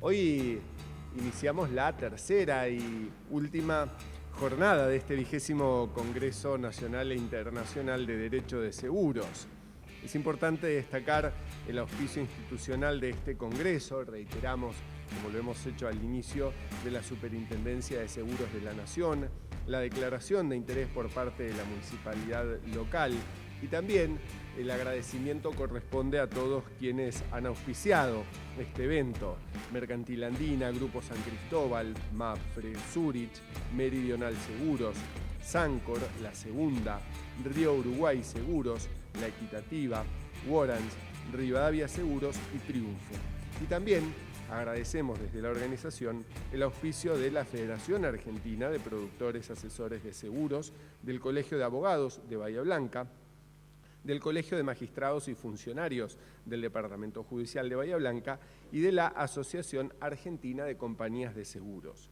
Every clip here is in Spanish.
Hoy iniciamos la tercera y última jornada de este 20º Congreso Nacional e Internacional de Derecho de Seguros. Es importante destacar el auspicio institucional de este Congreso, reiteramos, como lo hemos hecho al inicio, de la Superintendencia de Seguros de la Nación, la declaración de interés por parte de la municipalidad local y también el agradecimiento corresponde a todos quienes han auspiciado este evento: Mercantil Andina, Grupo San Cristóbal, Mapfre, Zurich, Meridional Seguros, Sancor, La Segunda, Río Uruguay Seguros, La Equitativa, Warrants, Rivadavia Seguros y Triunfo. Y también agradecemos desde la organización el auspicio de la Federación Argentina de Productores Asesores de Seguros, del Colegio de Abogados de Bahía Blanca, del Colegio de Magistrados y Funcionarios del Departamento Judicial de Bahía Blanca y de la Asociación Argentina de Compañías de Seguros.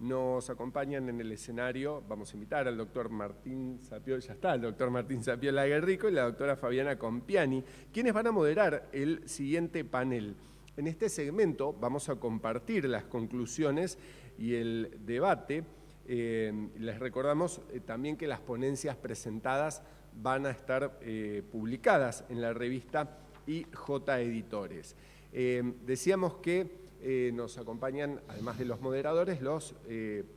Nos acompañan en el escenario, vamos a invitar al doctor Martín Sapiola, ya está el doctor Martín Sapiola Guerrico y la doctora Fabiana Compiani, quienes van a moderar el siguiente panel. En este segmento vamos a compartir las conclusiones y el debate. Les recordamos también que las ponencias presentadas van a estar publicadas en la revista IJ Editores. Decíamos que nos acompañan, además de los moderadores, los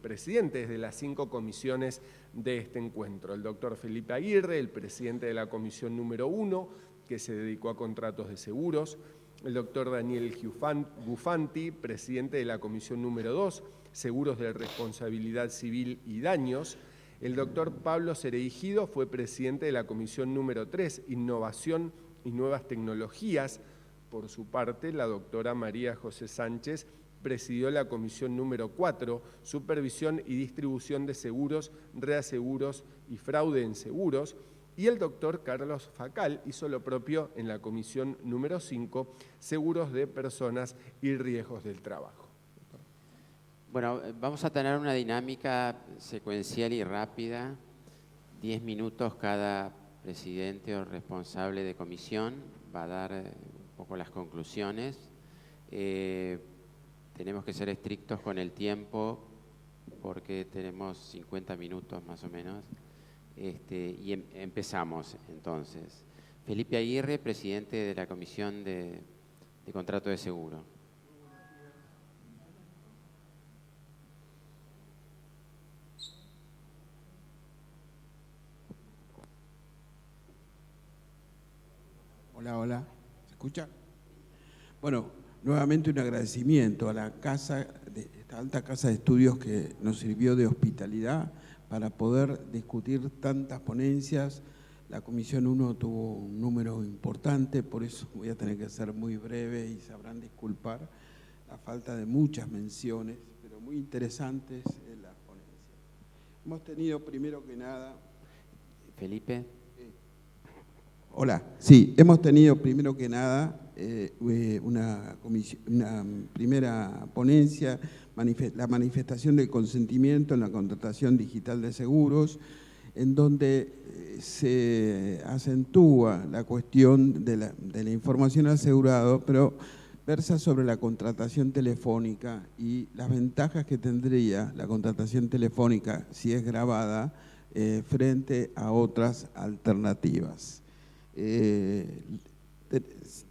presidentes de las 5 comisiones de este encuentro. El doctor Felipe Aguirre, el presidente de la comisión número 1, que se dedicó a contratos de seguros. El doctor Daniel Gufanti, presidente de la comisión número 2, seguros de responsabilidad civil y daños. El doctor Pablo Cereijido fue presidente de la comisión número 3, innovación y nuevas tecnologías. Por su parte, la doctora María José Sánchez presidió la comisión número 4, supervisión y distribución de seguros, reaseguros y fraude en seguros. Y el doctor Carlos Facal hizo lo propio en la comisión número 5, seguros de personas y riesgos del trabajo. Bueno, vamos a tener una dinámica secuencial y rápida, 10 minutos cada presidente o responsable de comisión va a dar un poco las conclusiones. Tenemos que ser estrictos con el tiempo porque tenemos 50 minutos más o menos. Y empezamos entonces. Felipe Aguirre, presidente de la Comisión de Contrato de Seguro. Hola, hola. ¿Se escucha? Bueno, nuevamente un agradecimiento a la esta alta casa de estudios que nos sirvió de hospitalidad para poder discutir tantas ponencias. La Comisión 1 tuvo un número importante, por eso voy a tener que ser muy breve y sabrán disculpar la falta de muchas menciones, pero muy interesantes en las ponencias. Hemos tenido primero que nada… Felipe. Hola, sí, hemos tenido primero que nada una primera ponencia, la manifestación del consentimiento en la contratación digital de seguros, en donde se acentúa la cuestión de la información al asegurado, pero versa sobre la contratación telefónica y las ventajas que tendría la contratación telefónica si es grabada frente a otras alternativas.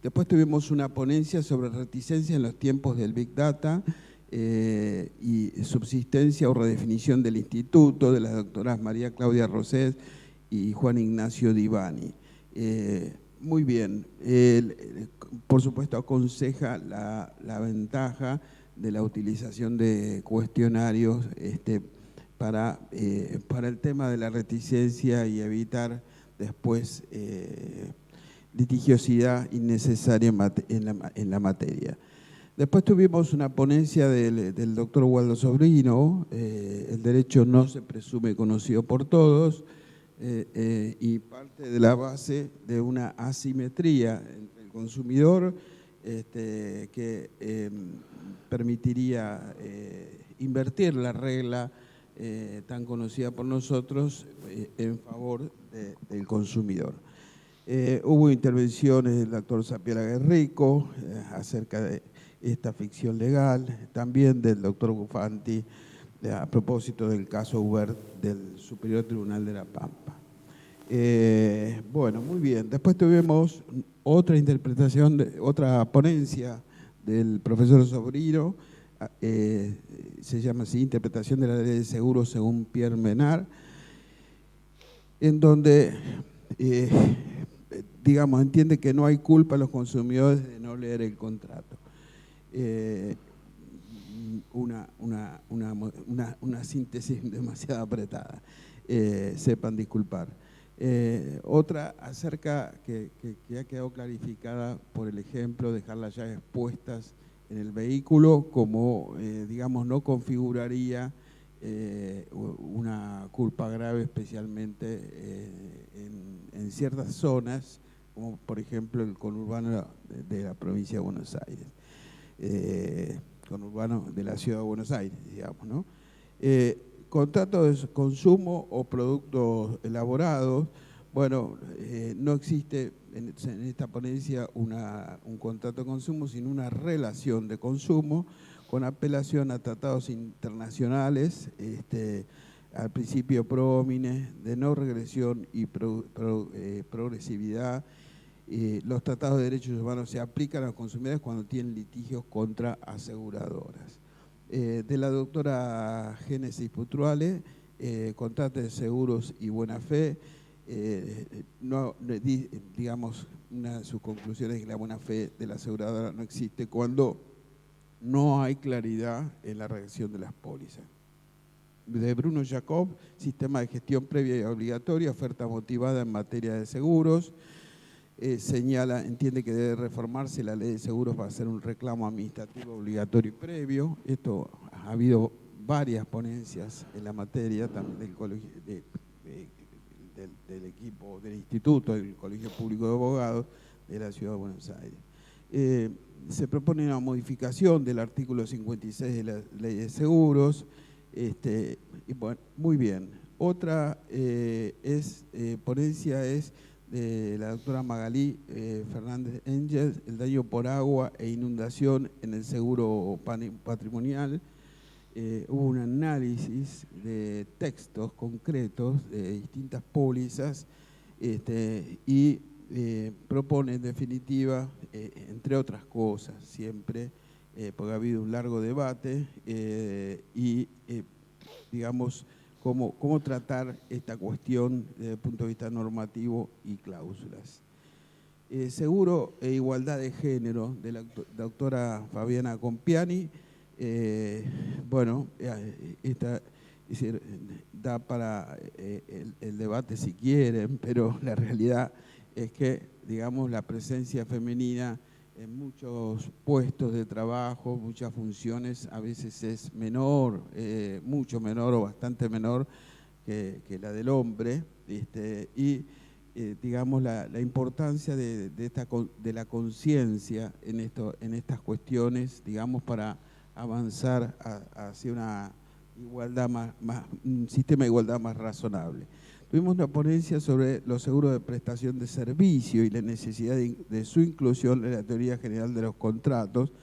Después tuvimos una ponencia sobre reticencia en los tiempos del Big Data y subsistencia o redefinición del instituto, de las doctoras María Claudia Rosés y Juan Ignacio Divani. Muy bien, por supuesto aconseja la ventaja de la utilización de cuestionarios para el tema de la reticencia y evitar después litigiosidad innecesaria en la materia. Después tuvimos una ponencia del doctor Waldo Sobrino, el derecho no se presume conocido por todos, y parte de la base de una asimetría entre el consumidor que permitiría invertir la regla tan conocida por nosotros en favor del consumidor. Hubo intervenciones del doctor Sapiola Guerrico acerca de esta ficción legal, también del doctor Bufanti, a propósito del caso Hubert del Superior Tribunal de La Pampa. Bueno, muy bien. Después tuvimos otra interpretación, otra ponencia del profesor Sobrino, se llama así, Interpretación de la Ley de Seguros según Pierre Menard, en donde, digamos, entiende que no hay culpa a los consumidores de no leer el contrato. Una síntesis demasiado apretada, sepan disculpar. Otra acerca que ha quedado clarificada por el ejemplo, dejar las llaves puestas en el vehículo como, digamos, no configuraría una culpa grave, especialmente en ciertas zonas, como por ejemplo el conurbano de la provincia de Buenos Aires, conurbano de la ciudad de Buenos Aires, digamos, ¿no? Contrato de consumo o productos elaborados. Bueno, no existe en esta ponencia un contrato de consumo, sino una relación de consumo con apelación a tratados internacionales, al principio pro homine, de no regresión y progresividad. Los tratados de derechos humanos se aplican a los consumidores cuando tienen litigios contra aseguradoras. De la doctora Génesis Putruale, contrato de seguros y buena fe. Digamos, una de sus conclusiones es que la buena fe de la aseguradora no existe cuando no hay claridad en la redacción de las pólizas. De Bruno Jacob, sistema de gestión previa y obligatoria, oferta motivada en materia de seguros. Señala, entiende que debe reformarse la ley de seguros para hacer un reclamo administrativo obligatorio y previo. Esto ha habido varias ponencias en la materia, también del equipo del Instituto, del Colegio Público de Abogados de la Ciudad de Buenos Aires. Se propone una modificación del artículo 56 de la Ley de Seguros. Y bueno, muy bien. Otra ponencia es de la doctora Magalí Fernández Engels, el daño por agua e inundación en el seguro patrimonial. Hubo un análisis de textos concretos de distintas pólizas y propone en definitiva, entre otras cosas, siempre, porque ha habido un largo debate digamos, cómo tratar esta cuestión desde el punto de vista normativo y cláusulas. Seguro e igualdad de género, de la doctora Fabiana Compiani. Bueno, da para el debate si quieren, pero la realidad es que, digamos, la presencia femenina en muchos puestos de trabajo, muchas funciones, a veces es menor, mucho menor o bastante menor que la del hombre, digamos, la importancia de la conciencia en estas cuestiones, digamos, para avanzar hacia una igualdad un sistema de igualdad más razonable. Tuvimos una ponencia sobre los seguros de prestación de servicio y la necesidad de su inclusión en la teoría general de los contratos,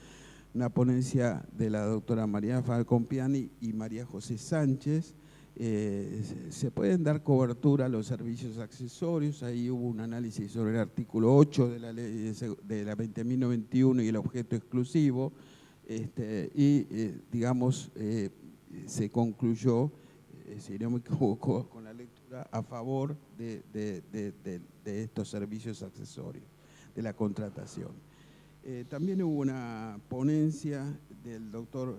una ponencia de la doctora María Compiani y María José Sánchez. Se pueden dar cobertura a los servicios accesorios, ahí hubo un análisis sobre el artículo 8 de la ley de la 20.091 y el objeto exclusivo, digamos, se concluyó, si no me equivoco, con la lectura a favor de estos servicios accesorios, de la contratación. También hubo una ponencia del doctor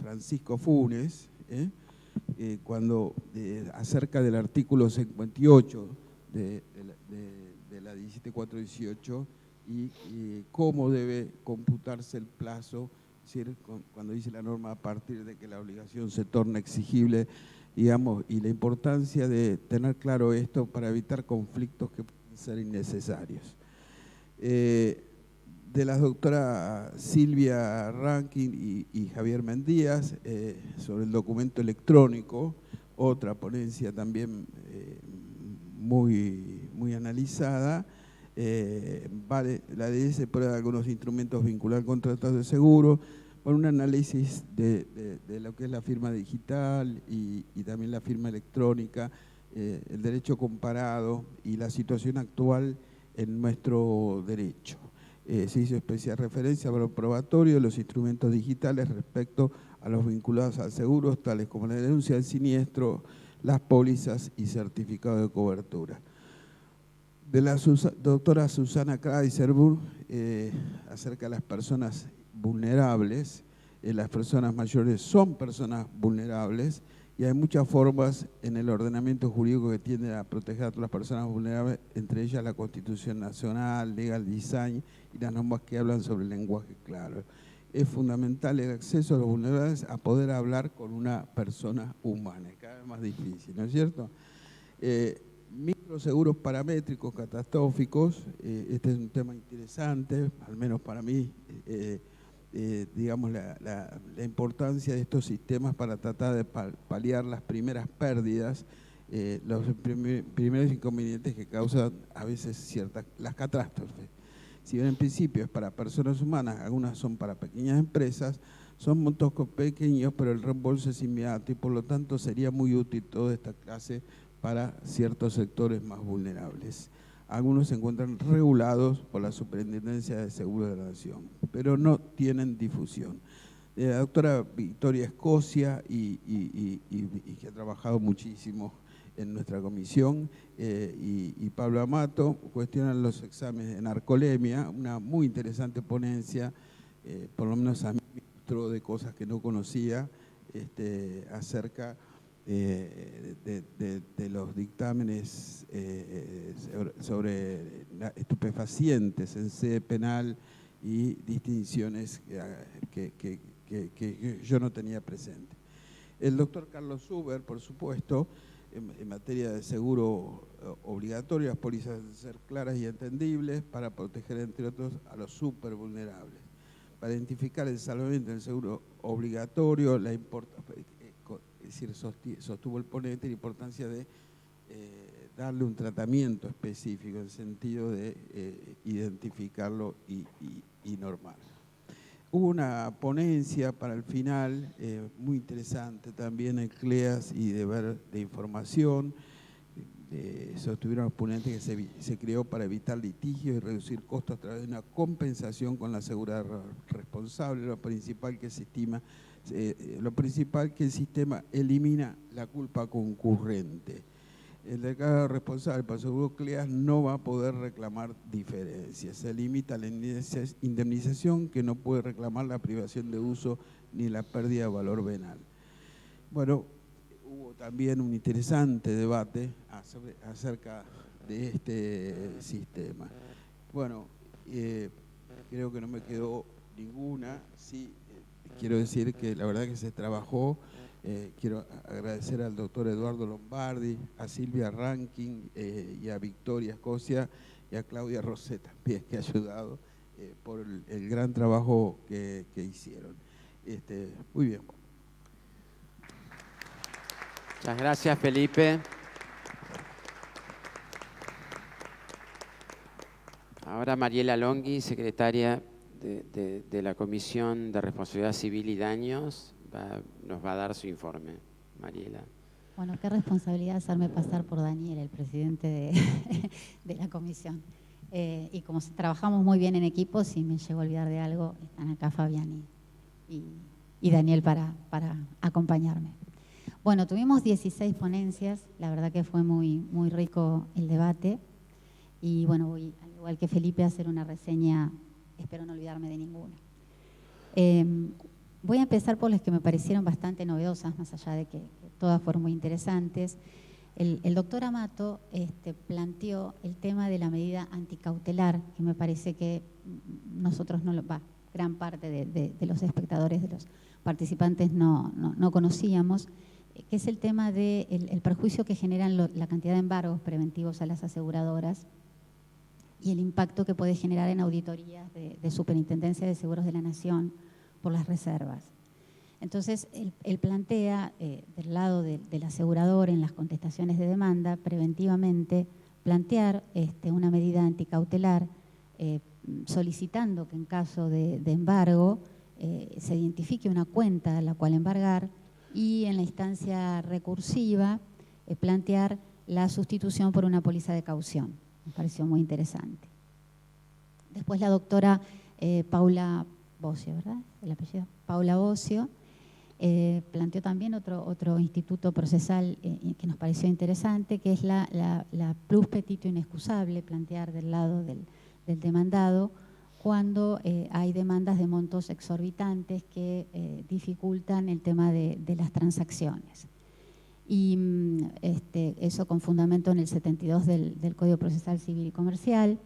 Francisco Funes, acerca del artículo 58 de la 17418 y cómo debe computarse el plazo, es decir, cuando dice la norma a partir de que la obligación se torna exigible, digamos, y la importancia de tener claro esto para evitar conflictos que pueden ser innecesarios. De la doctora Silvia Rankin y Javier Mendías, sobre el documento electrónico, otra ponencia también muy analizada. La ley se prueba algunos instrumentos vinculados a contratos de seguro, por un análisis de lo que es la firma digital y también la firma electrónica, el derecho comparado y la situación actual en nuestro derecho. Se hizo especial referencia a lo probatorio de los instrumentos digitales respecto a los vinculados al seguro, tales como la denuncia del siniestro, las pólizas y certificado de cobertura. De la doctora Susana Kreiserburg, acerca de las personas vulnerables. Las personas mayores son personas vulnerables y hay muchas formas en el ordenamiento jurídico que tienden a proteger a todas las personas vulnerables, entre ellas la Constitución Nacional, Legal Design y las normas que hablan sobre el lenguaje claro. Es fundamental el acceso a los vulnerables a poder hablar con una persona humana, cada vez más difícil, ¿no es cierto? Microseguros paramétricos catastróficos, este es un tema interesante, al menos para mí, digamos, la importancia de estos sistemas para tratar de paliar las primeras pérdidas, los primeros inconvenientes que causan a veces las catástrofes. Si bien en principio es para personas humanas, algunas son para pequeñas empresas, son montos pequeños, pero el reembolso es inmediato y por lo tanto sería muy útil toda esta clase para ciertos sectores más vulnerables. Algunos se encuentran regulados por la Superintendencia de Seguros de la Nación, pero no tienen difusión. La doctora Victoria Escocia, y que ha trabajado muchísimo en nuestra comisión, y Pablo Amato, cuestionan los exámenes de narcolemia, una muy interesante ponencia, por lo menos a mí me mostró de cosas que no conocía, acerca de los dictámenes sobre estupefacientes en sede penal y distinciones que yo no tenía presente. El doctor Carlos Zuber, por supuesto, en materia de seguro obligatorio, las pólizas deben ser claras y entendibles para proteger, entre otros, a los súper vulnerables. Para identificar el salvamento del seguro obligatorio, es decir, sostuvo el ponente la importancia de darle un tratamiento específico en el sentido de identificarlo y normarlo. Hubo una ponencia para el final, muy interesante también en CLEAS y deber de información. Sostuvieron los ponentes que se creó para evitar litigios y reducir costos a través de una compensación con la aseguradora responsable, lo principal que el sistema elimina la culpa concurrente. El delegado responsable para el seguro CLEAS no va a poder reclamar diferencias. Se limita la indemnización, que no puede reclamar la privación de uso ni la pérdida de valor venal. Bueno, hubo también un interesante debate acerca de este sistema. Bueno, creo que no me quedó ninguna. Sí, quiero decir que la verdad que se trabajó. Quiero agradecer al doctor Eduardo Lombardi, a Silvia Rankin y a Victoria Escocia y a Claudia Rosé también, que ha ayudado por el gran trabajo que hicieron. Muy bien. Muchas gracias, Felipe. Ahora Mariela Longhi, secretaria de la Comisión de Responsabilidad Civil y Daños, nos va a dar su informe. Mariela. Bueno, qué responsabilidad hacerme pasar por Daniel, el presidente de la comisión. Y como trabajamos muy bien en equipo, si me llego a olvidar de algo, están acá Fabián y Daniel para acompañarme. Bueno, tuvimos 16 ponencias, la verdad que fue muy, muy rico el debate. Y bueno, voy, al igual que Felipe, a hacer una reseña, espero no olvidarme de ninguna. Voy a empezar por las que me parecieron bastante novedosas, más allá de que todas fueron muy interesantes. El doctor Amato planteó el tema de la medida anticautelar, que me parece que nosotros gran parte de los espectadores, de los participantes no conocíamos, que es el tema del perjuicio que generan la cantidad de embargos preventivos a las aseguradoras y el impacto que puede generar en auditorías de Superintendencia de Seguros de la Nación por las reservas. Entonces, él plantea, del lado del asegurador, en las contestaciones de demanda, preventivamente plantear una medida anticautelar solicitando que en caso de embargo se identifique una cuenta a la cual embargar y en la instancia recursiva plantear la sustitución por una póliza de caución. Me pareció muy interesante. Después la doctora Paula Bocio, ¿verdad? El apellido. Paula Bocio planteó también otro instituto procesal que nos pareció interesante, que es la plus petito inexcusable, plantear del lado del demandado cuando hay demandas de montos exorbitantes que dificultan el tema de las transacciones. Y eso con fundamento en el 72 del Código Procesal Civil y Comercial.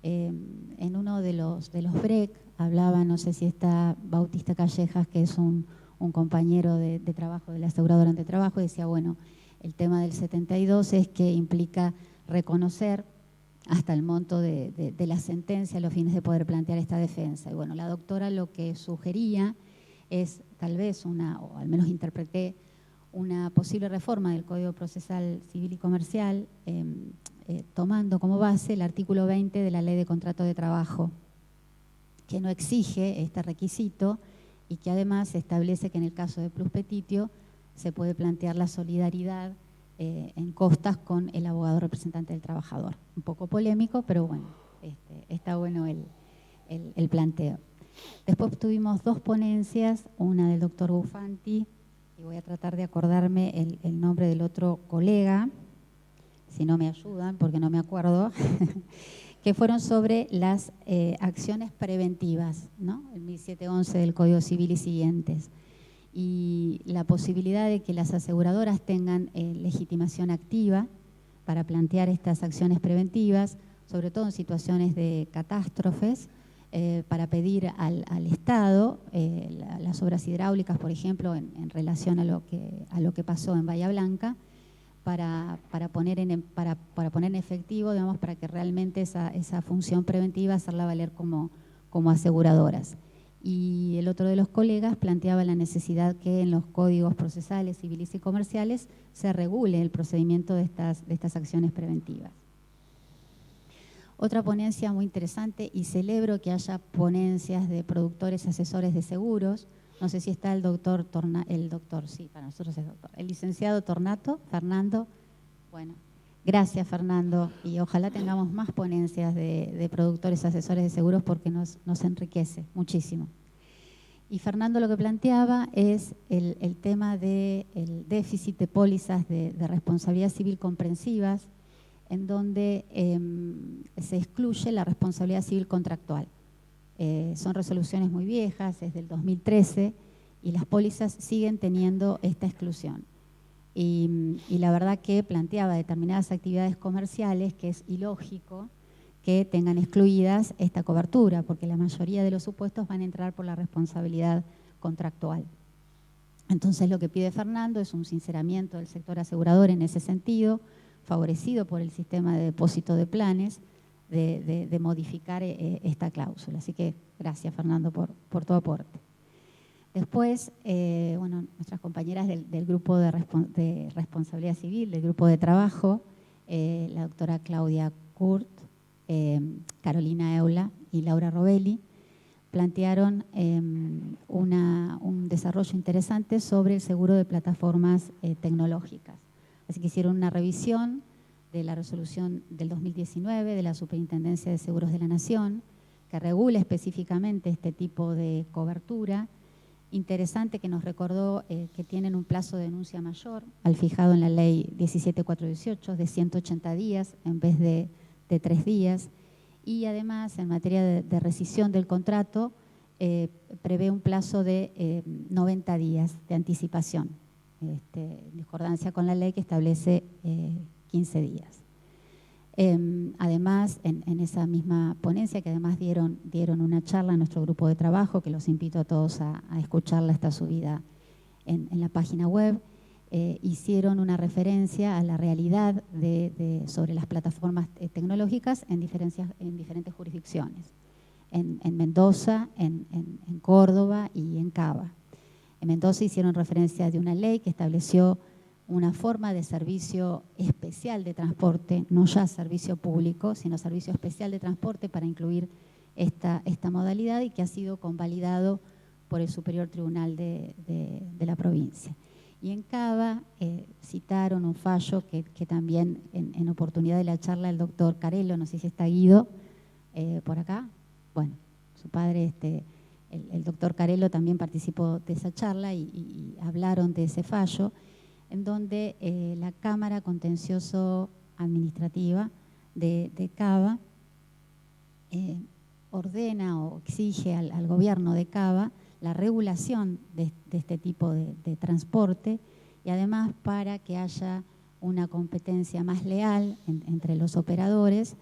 En uno de los BREC hablaba, no sé si está Bautista Callejas, que es un compañero de trabajo de la aseguradora ante trabajo, y decía, bueno, el tema del 72 es que implica reconocer hasta el monto de la sentencia a los fines de poder plantear esta defensa. Y bueno, la doctora lo que sugería es tal vez o al menos interpreté, una posible reforma del Código Procesal Civil y Comercial, tomando como base el artículo 20 de la Ley de Contrato de Trabajo, que no exige este requisito y que además establece que en el caso de plus petitio se puede plantear la solidaridad en costas con el abogado representante del trabajador. Un poco polémico, pero bueno, está bueno el planteo. Después tuvimos dos ponencias, una del doctor Bufanti, y voy a tratar de acordarme el nombre del otro colega, si no me ayudan, porque no me acuerdo, que fueron sobre las acciones preventivas, ¿no? El 1711 del Código Civil y siguientes. Y la posibilidad de que las aseguradoras tengan legitimación activa para plantear estas acciones preventivas, sobre todo en situaciones de catástrofes, para pedir al Estado las obras hidráulicas, por ejemplo, en relación a lo que pasó en Bahía Blanca, para poner en efectivo, digamos, para que realmente esa función preventiva hacerla valer como aseguradoras. Y el otro de los colegas planteaba la necesidad que en los códigos procesales, civiles y comerciales se regule el procedimiento de estas acciones preventivas. Otra ponencia muy interesante, y celebro que haya ponencias de productores asesores de seguros. No sé si está el doctor, sí, para nosotros es doctor, el licenciado Tornato, Fernando. Bueno, gracias Fernando, y ojalá tengamos más ponencias de productores asesores de seguros porque nos enriquece muchísimo. Y Fernando lo que planteaba es el tema del déficit de pólizas de responsabilidad civil comprensivas, en donde se excluye la responsabilidad civil contractual. Son resoluciones muy viejas, es del 2013, y las pólizas siguen teniendo esta exclusión. Y la verdad que planteaba determinadas actividades comerciales que es ilógico que tengan excluidas esta cobertura, porque la mayoría de los supuestos van a entrar por la responsabilidad contractual. Entonces lo que pide Fernando es un sinceramiento del sector asegurador en ese sentido, favorecido por el sistema de depósito de planes, de modificar esta cláusula. Así que gracias Fernando por tu aporte. Después, bueno, nuestras compañeras del grupo de responsabilidad civil, del grupo de trabajo, la doctora Claudia Kurt, Carolina Eula y Laura Robelli, plantearon un desarrollo interesante sobre el seguro de plataformas tecnológicas. Así que hicieron una revisión de la resolución del 2019 de la Superintendencia de Seguros de la Nación, que regula específicamente este tipo de cobertura. Interesante, que nos recordó que tienen un plazo de denuncia mayor al fijado en la ley 17418 de 180 días en vez de 3 días. Y además, en materia de rescisión del contrato, prevé un plazo de 90 días de anticipación, en discordancia con la ley que establece 15 días. Además, en esa misma ponencia, que además dieron una charla a nuestro grupo de trabajo, que los invito a todos a escucharla, está subida en la página web, hicieron una referencia a la realidad sobre las plataformas tecnológicas en diferentes jurisdicciones, en Mendoza, en Córdoba y en Cava. En Mendoza hicieron referencia de una ley que estableció una forma de servicio especial de transporte, no ya servicio público, sino servicio especial de transporte para incluir esta modalidad y que ha sido convalidado por el Superior Tribunal de la provincia. Y en Cava citaron un fallo que también en oportunidad de la charla del doctor Carello, no sé si está Guido por acá, bueno, su padre, el doctor Carello también participó de esa charla y hablaron de ese fallo, en donde la Cámara Contencioso Administrativa de Cava ordena o exige al gobierno de Cava la regulación de este tipo de transporte y además para que haya una competencia más leal entre los operadores,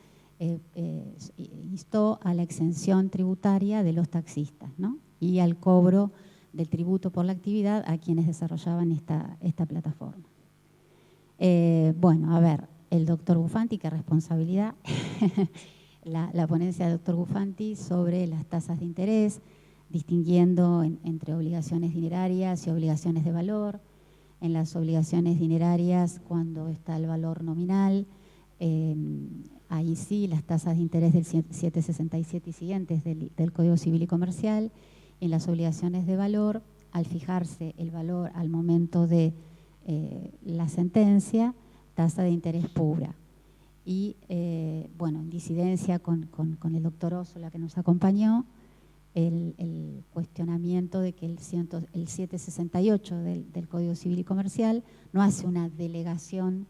instó a la exención tributaria de los taxistas, ¿no? Y al cobro del tributo por la actividad a quienes desarrollaban esta plataforma. Bueno, a ver, el doctor Bufanti, qué responsabilidad, la ponencia del doctor Bufanti sobre las tasas de interés, distinguiendo entre obligaciones dinerarias y obligaciones de valor. En las obligaciones dinerarias, cuando está el valor nominal, ahí sí, las tasas de interés del 767 y siguientes del Código Civil y Comercial. En las obligaciones de valor, al fijarse el valor al momento de la sentencia, tasa de interés pura. Y, bueno, en disidencia con el doctor Osola que nos acompañó, el cuestionamiento de que el 768 del Código Civil y Comercial no hace una delegación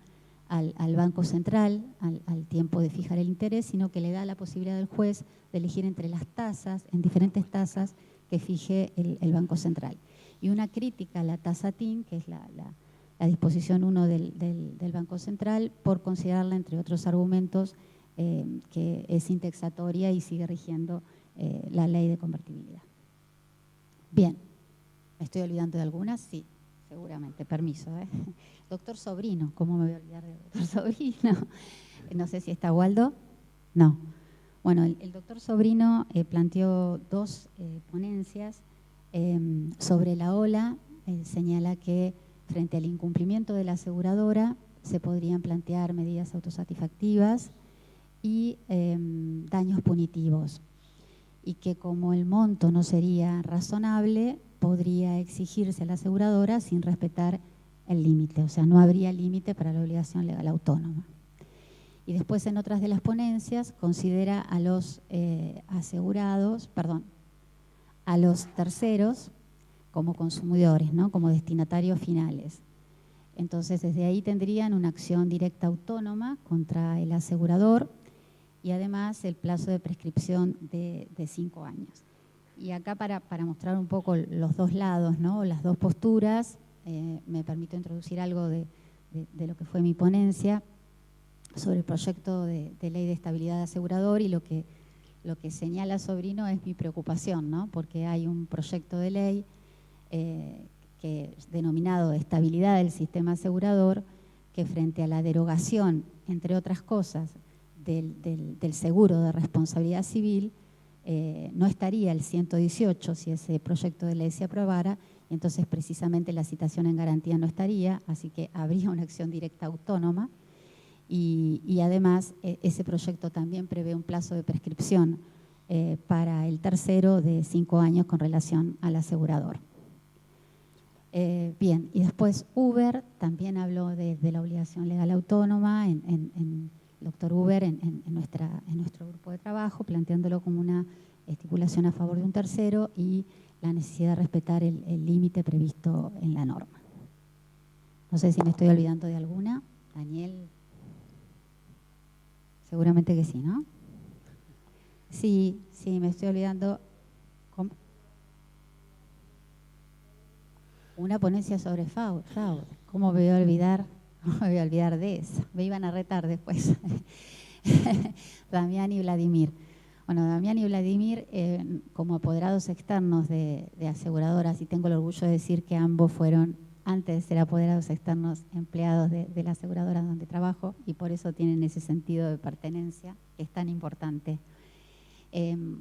al Banco Central al tiempo de fijar el interés, sino que le da la posibilidad al juez de elegir entre las tasas, en diferentes tasas que fije el Banco Central. Y una crítica a la tasa TIN, que es la disposición 1 del Banco Central, por considerarla, entre otros argumentos, que es indexatoria y sigue rigiendo la ley de convertibilidad. Bien, ¿me estoy olvidando de algunas? Sí, seguramente, permiso. Doctor Sobrino, ¿cómo me voy a olvidar del doctor Sobrino? No sé si está Waldo. No. Bueno, el doctor Sobrino planteó dos ponencias sobre la ola. Señala que frente al incumplimiento de la aseguradora se podrían plantear medidas autosatisfactivas y daños punitivos, y que como el monto no sería razonable, podría exigirse a la aseguradora sin respetar el límite, o sea, no habría límite para la obligación legal autónoma. Y después en otras de las ponencias considera a los asegurados, perdón, a los terceros como consumidores, ¿no? Como destinatarios finales. Entonces desde ahí tendrían una acción directa autónoma contra el asegurador y además el plazo de prescripción de 5 años. Y acá para mostrar un poco los dos lados, ¿no? Las dos posturas, me permito introducir algo de lo que fue mi ponencia sobre el proyecto de ley de estabilidad de asegurador, y lo que señala Sobrino es mi preocupación, ¿no? Porque hay un proyecto de ley que denominado estabilidad del sistema asegurador, que frente a la derogación, entre otras cosas, del seguro de responsabilidad civil, no estaría el 118 si ese proyecto de ley se aprobara, y entonces precisamente la citación en garantía no estaría, así que habría una acción directa autónoma, y además ese proyecto también prevé un plazo de prescripción para el tercero de 5 años con relación al asegurador. Bien, y después Uber también habló de la obligación legal autónoma el doctor Uber en nuestro grupo de trabajo, planteándolo como una estipulación a favor de un tercero y la necesidad de respetar el límite previsto en la norma. No sé si me estoy olvidando de alguna. Daniel, seguramente que sí, ¿no? Sí, me estoy olvidando. ¿Cómo? Una ponencia sobre fraude. ¿Cómo me voy a olvidar? No me voy a olvidar de eso. Me iban a retar después. Damián y Vladimir. Bueno, Damián y Vladimir, como apoderados externos de aseguradoras, y tengo el orgullo de decir que ambos fueron, antes de ser apoderados externos, empleados de la aseguradora donde trabajo, y por eso tienen ese sentido de pertenencia que es tan importante.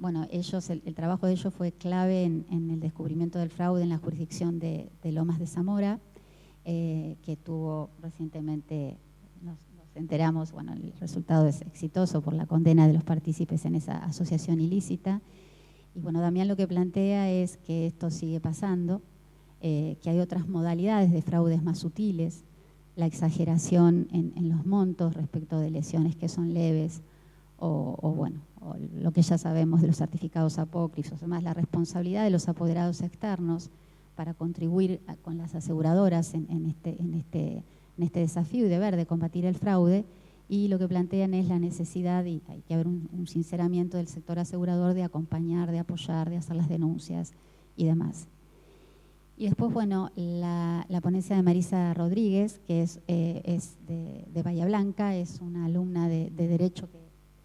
Bueno, el trabajo de ellos fue clave en el descubrimiento del fraude en la jurisdicción de Lomas de Zamora, que tuvo recientemente, nos enteramos, bueno, el resultado es exitoso por la condena de los partícipes en esa asociación ilícita. Y bueno, Damián lo que plantea es que esto sigue pasando, que hay otras modalidades de fraudes más sutiles, la exageración en los montos respecto de lesiones que son leves, o lo que ya sabemos de los certificados apócrifos, además la responsabilidad de los apoderados externos para contribuir con las aseguradoras en este desafío y deber de combatir el fraude, y lo que plantean es la necesidad, y hay que haber un sinceramiento del sector asegurador de acompañar, de apoyar, de hacer las denuncias y demás. Y después, bueno, la ponencia de Marisa Rodríguez, que es de Bahía Blanca, es una alumna de Derecho, que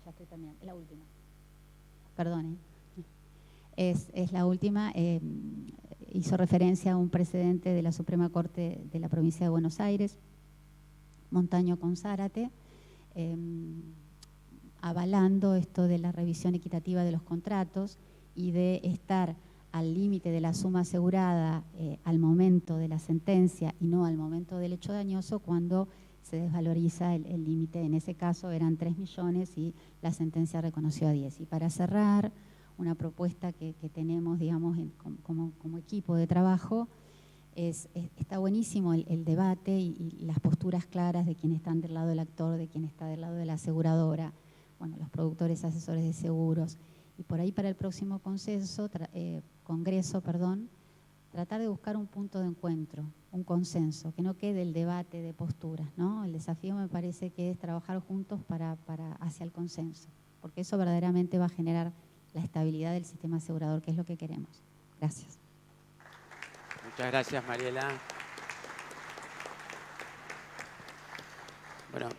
ya estoy también, es la última, perdone, es la última, hizo referencia a un precedente de la Suprema Corte de la Provincia de Buenos Aires, Montaño con Zárate, avalando esto de la revisión equitativa de los contratos y de estar al límite de la suma asegurada al momento de la sentencia y no al momento del hecho dañoso, cuando se desvaloriza el límite. En ese caso eran 3 millones y la sentencia reconoció a 10. Y para cerrar, una propuesta que tenemos, digamos, como equipo de trabajo, está buenísimo el debate y las posturas claras de quienes están del lado del actor, de quien está del lado de la aseguradora, bueno, los productores, asesores de seguros. Y por ahí para el próximo congreso, tratar de buscar un punto de encuentro, un consenso, que no quede el debate de posturas, ¿no? El desafío me parece que es trabajar juntos hacia el consenso, porque eso verdaderamente va a generar la estabilidad del sistema asegurador, que es lo que queremos. Gracias. Muchas gracias, Mariela. Bueno,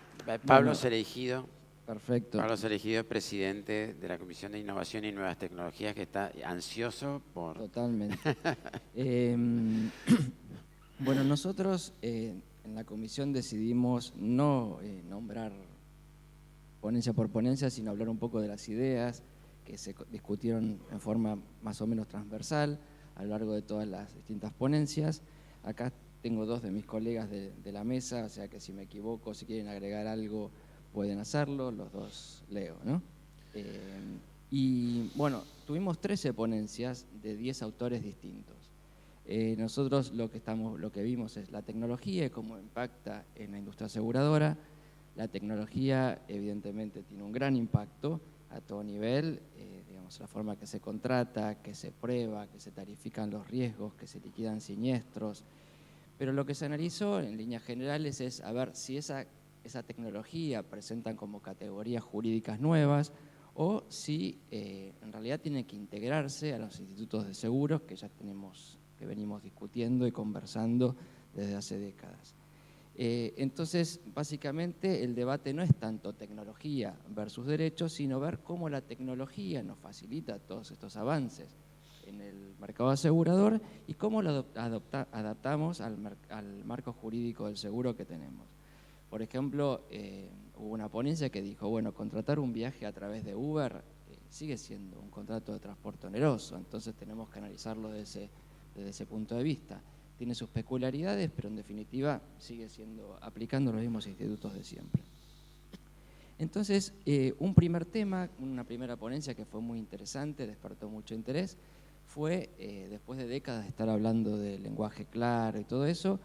Pablo Cereijido. Perfecto. Pablo Cereijido, presidente de la Comisión de Innovación y Nuevas Tecnologías, que está ansioso por... Totalmente. Bueno, nosotros en la comisión decidimos no nombrar ponencia por ponencia, sino hablar un poco de las ideas que se discutieron en forma más o menos transversal a lo largo de todas las distintas ponencias. Acá tengo 2 de mis colegas de la mesa, o sea que si me equivoco, si quieren agregar algo, pueden hacerlo, los 2 leo, ¿no? Y bueno, tuvimos 13 ponencias de 10 autores distintos. Nosotros lo que vimos es la tecnología y cómo impacta en la industria aseguradora. La tecnología evidentemente tiene un gran impacto a todo nivel, digamos, la forma que se contrata, que se prueba, que se tarifican los riesgos, que se liquidan siniestros. Pero lo que se analizó en líneas generales es a ver si esa tecnología presentan como categorías jurídicas nuevas o si en realidad tiene que integrarse a los institutos de seguros que venimos discutiendo y conversando desde hace décadas. Entonces, básicamente, el debate no es tanto tecnología versus derechos, sino ver cómo la tecnología nos facilita todos estos avances en el mercado asegurador y cómo lo adaptamos al marco jurídico del seguro que tenemos. Por ejemplo, hubo una ponencia que dijo, bueno, contratar un viaje a través de Uber sigue siendo un contrato de transporte oneroso, entonces tenemos que analizarlo desde ese punto de vista. Tiene sus peculiaridades, pero en definitiva sigue aplicando los mismos institutos de siempre. Entonces, un primer tema, una primera ponencia que fue muy interesante, despertó mucho interés, fue, después de décadas de estar hablando de lenguaje claro y todo eso,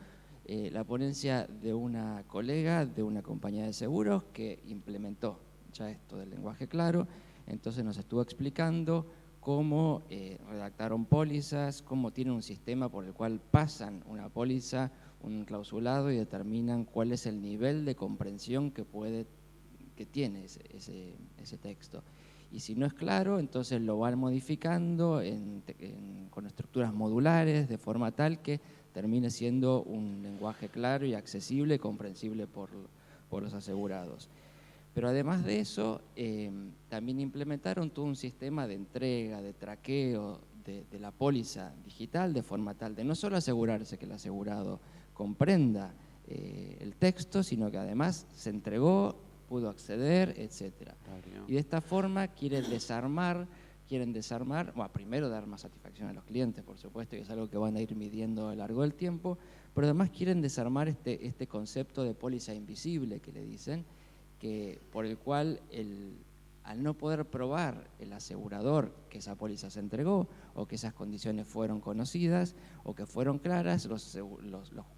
la ponencia de una colega de una compañía de seguros que implementó ya esto del lenguaje claro. Entonces nos estuvo explicando cómo redactaron pólizas, cómo tienen un sistema por el cual pasan una póliza, un clausulado y determinan cuál es el nivel de comprensión que tiene ese texto. Y si no es claro, entonces lo van modificando con estructuras modulares de forma tal que termine siendo un lenguaje claro y accesible, comprensible por los asegurados. Pero además de eso, también implementaron todo un sistema de entrega, de traqueo de la póliza digital, de forma tal de no solo asegurarse que el asegurado comprenda el texto, sino que además se entregó, pudo acceder, etc. Y de esta forma quiere quieren desarmar, bueno, primero dar más satisfacción a los clientes, por supuesto, que es algo que van a ir midiendo a lo largo del tiempo, pero además quieren desarmar este concepto de póliza invisible que le dicen, por el cual al no poder probar el asegurador que esa póliza se entregó o que esas condiciones fueron conocidas o que fueron claras,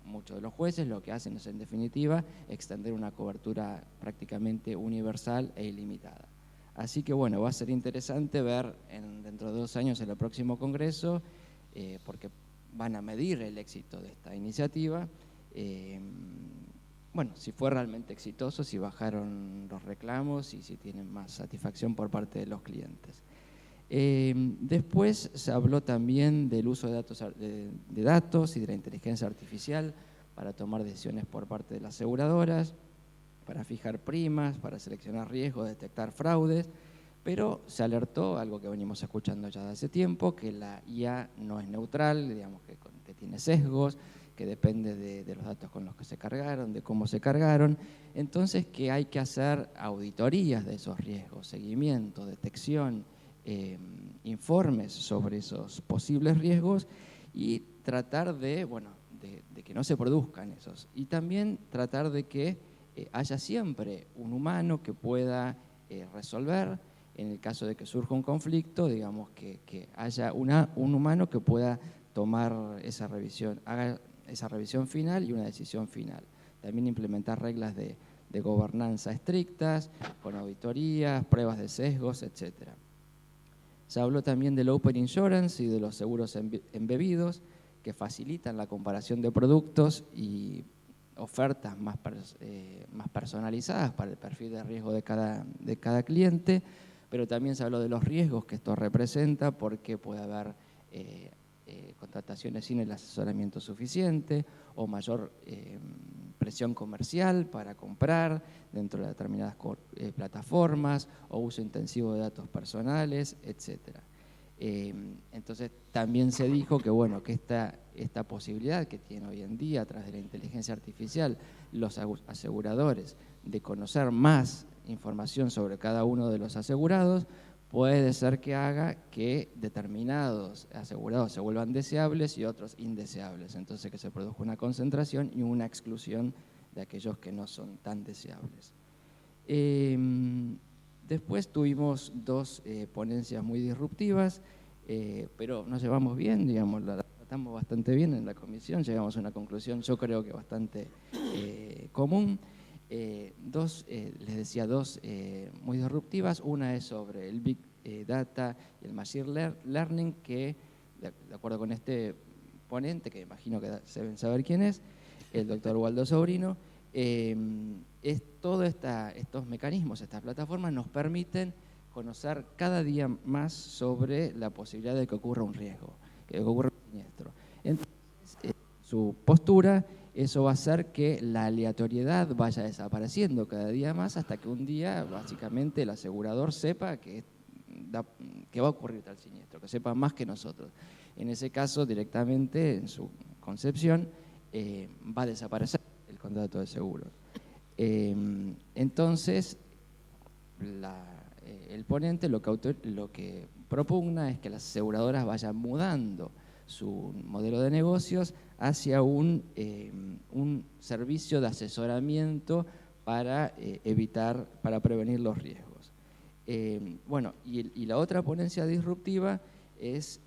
muchos de los jueces lo que hacen es, en definitiva, extender una cobertura prácticamente universal e ilimitada. Así que bueno, va a ser interesante ver dentro de 2 años en el próximo Congreso, porque van a medir el éxito de esta iniciativa, bueno, si fue realmente exitoso, si bajaron los reclamos y si tienen más satisfacción por parte de los clientes. Después se habló también del uso de datos y de la inteligencia artificial para tomar decisiones por parte de las aseguradoras, para fijar primas, para seleccionar riesgos, detectar fraudes, pero se alertó, algo que venimos escuchando ya de hace tiempo, que la IA no es neutral, digamos que tiene sesgos, que depende de los datos con los que se cargaron, de cómo se cargaron, entonces que hay que hacer auditorías de esos riesgos, seguimiento, detección, informes sobre esos posibles riesgos y tratar de que no se produzcan esos. Y también tratar de que haya siempre un humano que pueda resolver, en el caso de que surja un conflicto, digamos que haya un humano que pueda tomar esa revisión, haga esa revisión final y una decisión final. También implementar reglas de gobernanza estrictas, con auditorías, pruebas de sesgos, etc. Se habló también del Open Insurance y de los seguros embebidos, que facilitan la comparación de productos y ofertas más personalizadas para el perfil de riesgo de cada cliente, pero también se habló de los riesgos que esto representa, porque puede haber contrataciones sin el asesoramiento suficiente o mayor presión comercial para comprar dentro de determinadas plataformas o uso intensivo de datos personales, etc. Entonces también se dijo que, bueno, que esta posibilidad que tiene hoy en día a través de la inteligencia artificial los aseguradores de conocer más información sobre cada uno de los asegurados puede ser que haga que determinados asegurados se vuelvan deseables y otros indeseables. Entonces que se produzca una concentración y una exclusión de aquellos que no son tan deseables. Después tuvimos 2 ponencias muy disruptivas, pero nos llevamos bien, digamos, la tratamos bastante bien en la comisión, llegamos a una conclusión, yo creo que bastante común. Les decía 2 muy disruptivas. Una es sobre el Big Data y el Machine Learning, que de acuerdo con este ponente, que imagino que se deben saber quién es, el doctor Waldo Sobrino, todos estos mecanismos, estas plataformas nos permiten conocer cada día más sobre la posibilidad de que ocurra un riesgo, que ocurra un siniestro. Entonces, su postura, eso va a hacer que la aleatoriedad vaya desapareciendo cada día más, hasta que un día básicamente el asegurador sepa que va a ocurrir tal siniestro, que sepa más que nosotros. En ese caso, directamente, en su concepción, va a desaparecer el contrato de seguro. Entonces, el ponente lo que propugna es que las aseguradoras vayan mudando su modelo de negocios hacia un servicio de asesoramiento para prevenir los riesgos. Bueno, y la otra ponencia disruptiva es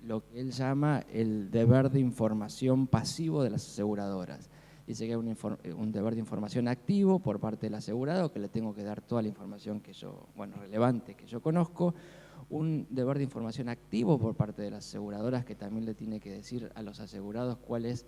lo que él llama el deber de información pasivo de las aseguradoras. Dice que hay un deber de información activo por parte del asegurado, que le tengo que dar toda la información relevante que yo conozco. Un deber de información activo por parte de las aseguradoras, que también le tiene que decir a los asegurados cuáles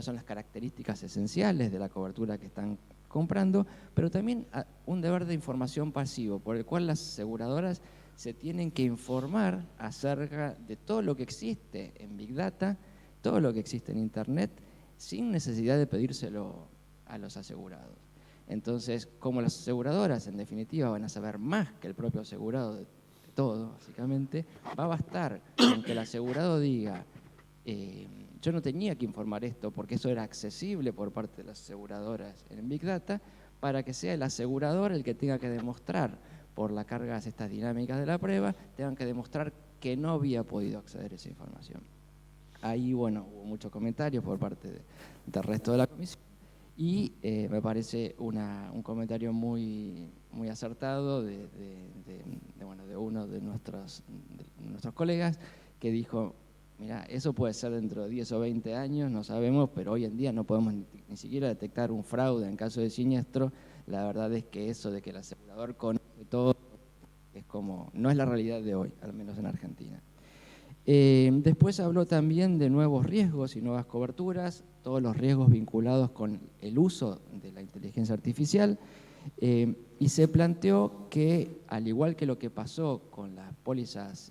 son las características esenciales de la cobertura que están comprando, pero también un deber de información pasivo, por el cual las aseguradoras se tienen que informar acerca de todo lo que existe en Big Data, todo lo que existe en Internet, sin necesidad de pedírselo a los asegurados. Entonces, como las aseguradoras en definitiva van a saber más que el propio asegurado de todo, básicamente, va a bastar con que el asegurado diga, yo no tenía que informar esto porque eso era accesible por parte de las aseguradoras en Big Data, para que sea el asegurador el que tenga que demostrar por las cargas estas dinámicas de la prueba, tengan que demostrar que no había podido acceder a esa información. Ahí, bueno, hubo muchos comentarios por parte del resto de la comisión y me parece un comentario muy acertado de uno de nuestros colegas que dijo: mira, eso puede ser dentro de 10 o 20 años, no sabemos, pero hoy en día no podemos ni siquiera detectar un fraude en caso de siniestro. La verdad es que eso de que el asegurador conoce todo es como, no es la realidad de hoy, al menos en Argentina. Después habló también de nuevos riesgos y nuevas coberturas, todos los riesgos vinculados con el uso de la inteligencia artificial, y se planteó que, al igual que lo que pasó con las pólizas,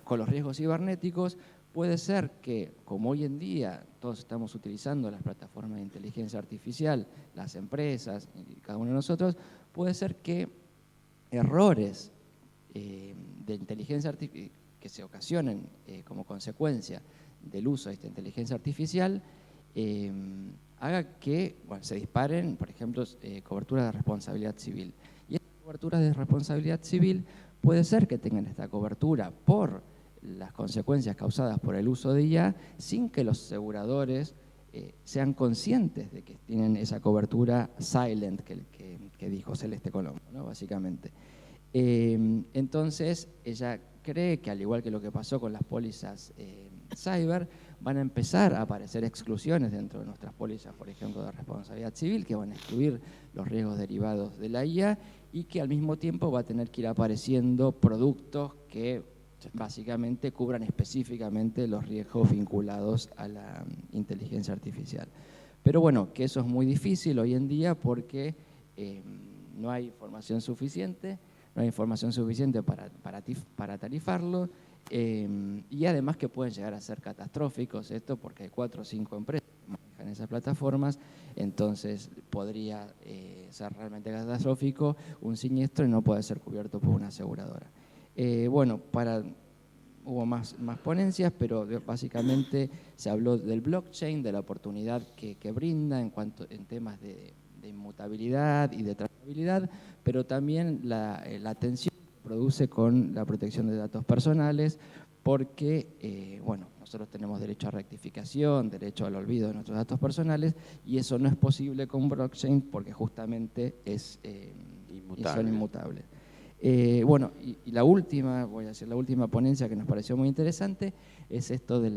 con los riesgos cibernéticos, puede ser que, como hoy en día todos estamos utilizando las plataformas de inteligencia artificial, las empresas y cada uno de nosotros, puede ser que errores de inteligencia artificial que se ocasionen como consecuencia del uso de esta inteligencia artificial haga que se disparen, por ejemplo, coberturas de responsabilidad civil. Y estas coberturas de responsabilidad civil puede ser que tengan esta cobertura por las consecuencias causadas por el uso de IA sin que los aseguradores sean conscientes de que tienen esa cobertura silent que dijo Celeste Colombo, ¿no? Básicamente. Entonces, ella cree que, al igual que lo que pasó con las pólizas cyber, van a empezar a aparecer exclusiones dentro de nuestras pólizas, por ejemplo, de responsabilidad civil, que van a excluir los riesgos derivados de la IA y que al mismo tiempo va a tener que ir apareciendo productos que básicamente cubran específicamente los riesgos vinculados a la inteligencia artificial. Pero bueno, que eso es muy difícil hoy en día porque no hay información suficiente, para tarifarlo, y además que pueden llegar a ser catastróficos esto porque hay 4 o 5 empresas que manejan esas plataformas, entonces podría ser realmente catastrófico un siniestro y no puede ser cubierto por una aseguradora. Hubo más ponencias, pero básicamente se habló del blockchain, de la oportunidad que brinda en temas de inmutabilidad y de trazabilidad, pero también la tensión que produce con la protección de datos personales, porque nosotros tenemos derecho a rectificación, derecho al olvido de nuestros datos personales, y eso no es posible con blockchain porque justamente son inmutables. Y la última, voy a decir la última ponencia que nos pareció muy interesante, es esto de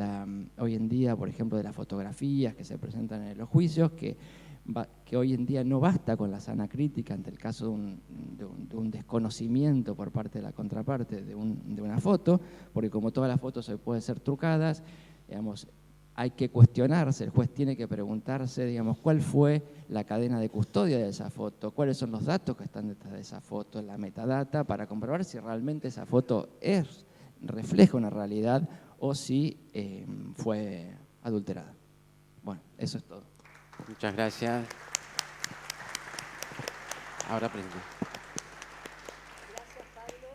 hoy en día, por ejemplo, de las fotografías que se presentan en los juicios, que hoy en día no basta con la sana crítica ante el caso de un desconocimiento por parte de la contraparte de una foto, porque como todas las fotos hoy pueden ser trucadas, digamos, hay que cuestionarse, el juez tiene que preguntarse, digamos, cuál fue la cadena de custodia de esa foto, cuáles son los datos que están detrás de esa foto, la metadata, para comprobar si realmente esa foto refleja una realidad o si fue adulterada. Bueno, eso es todo. Muchas gracias. Ahora presento. Gracias, Pablo.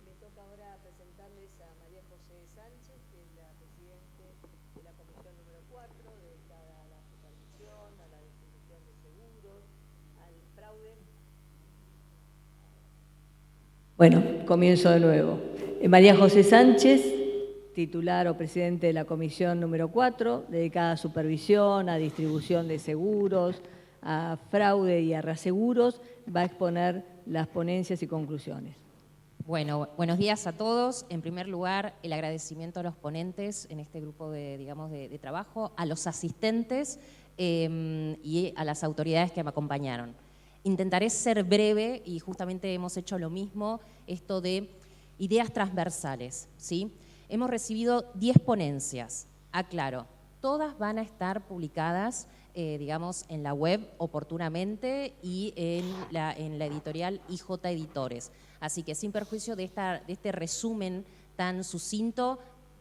Me toca ahora presentarles a María José Sánchez, que es la presidente de la comisión número 4, dedicada a la supervisión, a la distribución de seguros, al fraude. Bueno, comienzo de nuevo. María José Sánchez, titular o presidente de la comisión número 4, dedicada a supervisión, a distribución de seguros, a fraude y a reaseguros, va a exponer las ponencias y conclusiones. Bueno, buenos días a todos. En primer lugar, el agradecimiento a los ponentes en este grupo de trabajo, a los asistentes y a las autoridades que me acompañaron. Intentaré ser breve y justamente hemos hecho lo mismo, esto de ideas transversales, ¿sí? Hemos recibido 10 ponencias, aclaro, todas van a estar publicadas, en la web oportunamente y en la editorial IJ Editores. Así que sin perjuicio de este resumen tan sucinto,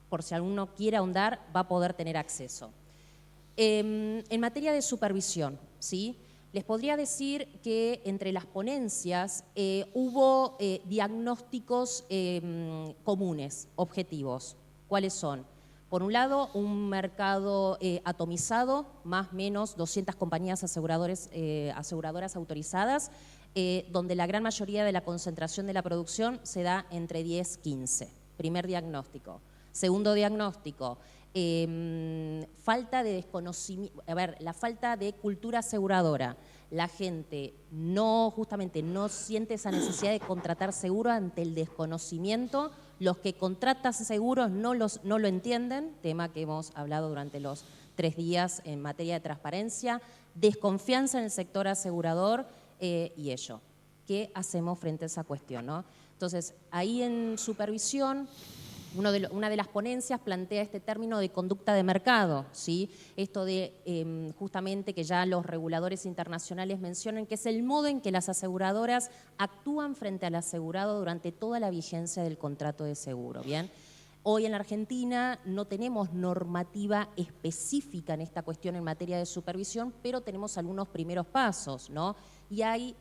por si alguno quiere ahondar, va a poder tener acceso. En materia de supervisión, ¿sí? Les podría decir que entre las ponencias hubo diagnósticos comunes, objetivos. ¿Cuáles son? Por un lado, un mercado atomizado, más o menos 200 compañías aseguradoras autorizadas, donde la gran mayoría de la concentración de la producción se da entre 10 y 15. Primer diagnóstico. Segundo diagnóstico, falta de desconocimiento, la falta de cultura aseguradora. La gente justamente no siente esa necesidad de contratar seguro ante el desconocimiento. Los que contratan seguros no lo entienden, tema que hemos hablado durante los 3 días en materia de transparencia, desconfianza en el sector asegurador y ello. ¿Qué hacemos frente a esa cuestión, no? Entonces, ahí en supervisión, una de las ponencias plantea este término de conducta de mercado, ¿sí? Esto de justamente que ya los reguladores internacionales mencionan que es el modo en que las aseguradoras actúan frente al asegurado durante toda la vigencia del contrato de seguro, ¿bien? Hoy en la Argentina no tenemos normativa específica en esta cuestión en materia de supervisión, pero tenemos algunos primeros pasos, ¿no? Y ahí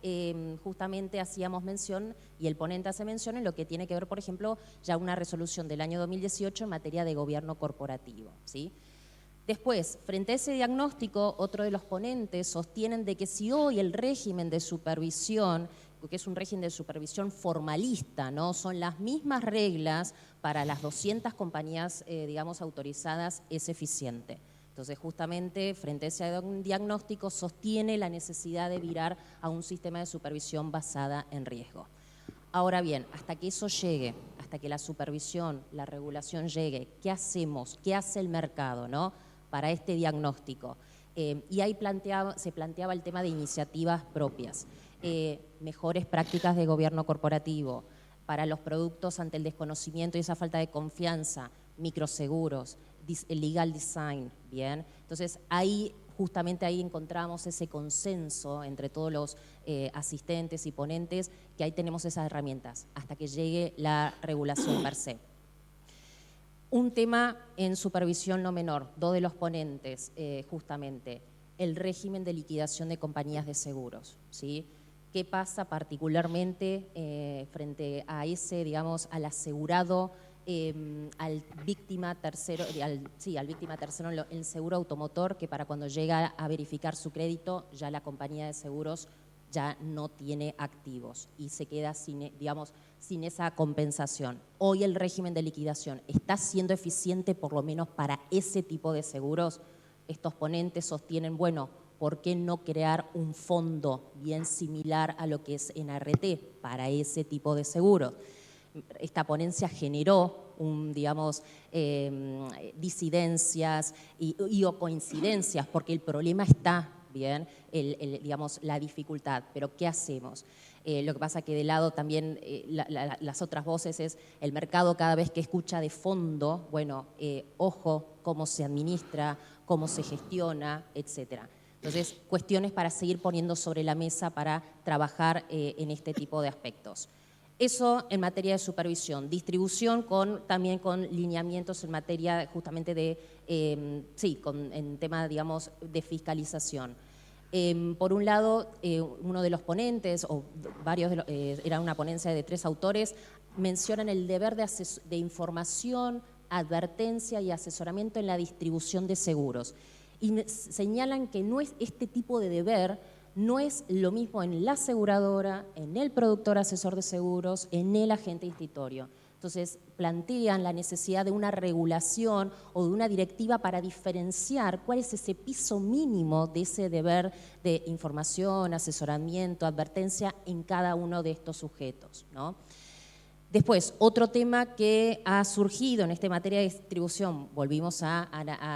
justamente hacíamos mención, y el ponente hace mención en lo que tiene que ver, por ejemplo, ya una resolución del año 2018 en materia de gobierno corporativo, ¿sí? Después, frente a ese diagnóstico, otro de los ponentes sostienen de que si hoy el régimen de supervisión, que es un régimen de supervisión formalista, ¿no? Son las mismas reglas para las 200 compañías, digamos, autorizadas, es eficiente. Entonces, justamente, frente a ese diagnóstico, sostiene la necesidad de virar a un sistema de supervisión basada en riesgo. Ahora bien, hasta que eso llegue, hasta que la supervisión, la regulación llegue, ¿qué hacemos? ¿Qué hace el mercado, no? Para este diagnóstico. Y ahí se planteaba el tema de iniciativas propias. Mejores prácticas de gobierno corporativo, para los productos ante el desconocimiento y esa falta de confianza, microseguros, legal design, ¿bien? Entonces, justamente ahí encontramos ese consenso entre todos los asistentes y ponentes, que ahí tenemos esas herramientas, hasta que llegue la regulación per se. Un tema en supervisión no menor, 2 de los ponentes, justamente, el régimen de liquidación de compañías de seguros, ¿sí? ¿Qué pasa particularmente frente a ese, digamos, al asegurado, al víctima tercero, al víctima tercero en el seguro automotor, que para cuando llega a verificar su crédito, ya la compañía de seguros ya no tiene activos y se queda sin, digamos, sin esa compensación? Hoy el régimen de liquidación está siendo eficiente por lo menos para ese tipo de seguros. Estos ponentes sostienen, bueno, ¿por qué no crear un fondo bien similar a lo que es en ART para ese tipo de seguros? Esta ponencia generó, digamos, disidencias o coincidencias, porque el problema está, bien, digamos, la dificultad, pero ¿qué hacemos? Lo que pasa que de lado también las otras voces es el mercado cada vez que escucha de fondo, bueno, ojo cómo se administra, cómo se gestiona, etcétera. Entonces, cuestiones para seguir poniendo sobre la mesa para trabajar en este tipo de aspectos. Eso en materia de supervisión. Distribución también con lineamientos en materia justamente de, en tema, digamos, de fiscalización. Por un lado, uno de los ponentes, o varios, era una ponencia de 3 autores, mencionan el deber de información, advertencia y asesoramiento en la distribución de seguros. Y señalan que no es este tipo de deber, no es lo mismo en la aseguradora, en el productor asesor de seguros, en el agente institutorio. Entonces, plantean la necesidad de una regulación o de una directiva para diferenciar cuál es ese piso mínimo de ese deber de información, asesoramiento, advertencia en cada uno de estos sujetos, ¿no? Después, otro tema que ha surgido en esta materia de distribución, volvimos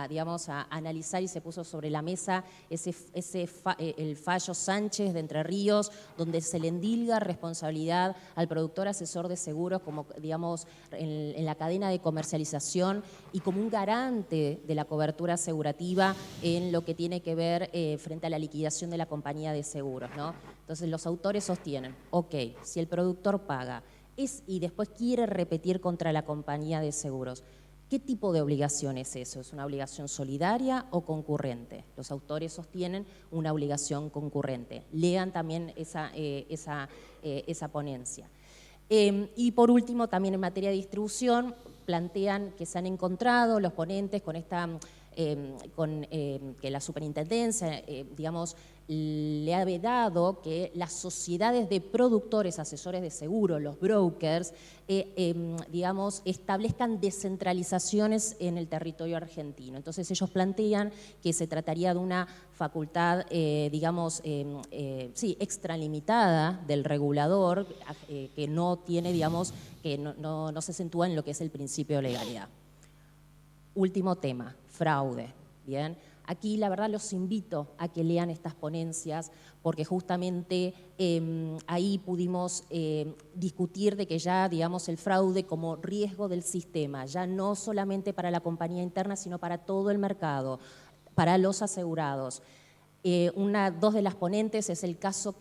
digamos, a analizar y se puso sobre la mesa el fallo Sánchez de Entre Ríos, donde se le endilga responsabilidad al productor asesor de seguros como, digamos, en la cadena de comercialización y como un garante de la cobertura asegurativa en lo que tiene que ver frente a la liquidación de la compañía de seguros, ¿no? Entonces, los autores sostienen, ok, si el productor paga y después quiere repetir contra la compañía de seguros, ¿qué tipo de obligación es eso? ¿Es una obligación solidaria o concurrente? Los autores sostienen una obligación concurrente. Lean también esa ponencia. Y por último, también en materia de distribución, plantean que se han encontrado los ponentes con esta que la superintendencia, digamos, le ha vedado que las sociedades de productores, asesores de seguro, los brokers, digamos, establezcan descentralizaciones en el territorio argentino. Entonces ellos plantean que se trataría de una facultad, digamos, sí, extralimitada del regulador, que no tiene, digamos, que no se acentúa en lo que es el principio de legalidad. Último tema, fraude. Bien, aquí la verdad los invito a que lean estas ponencias porque justamente ahí pudimos discutir de que ya, digamos, el fraude como riesgo del sistema, ya no solamente para la compañía interna, sino para todo el mercado, para los asegurados. Dos de las ponentes es el caso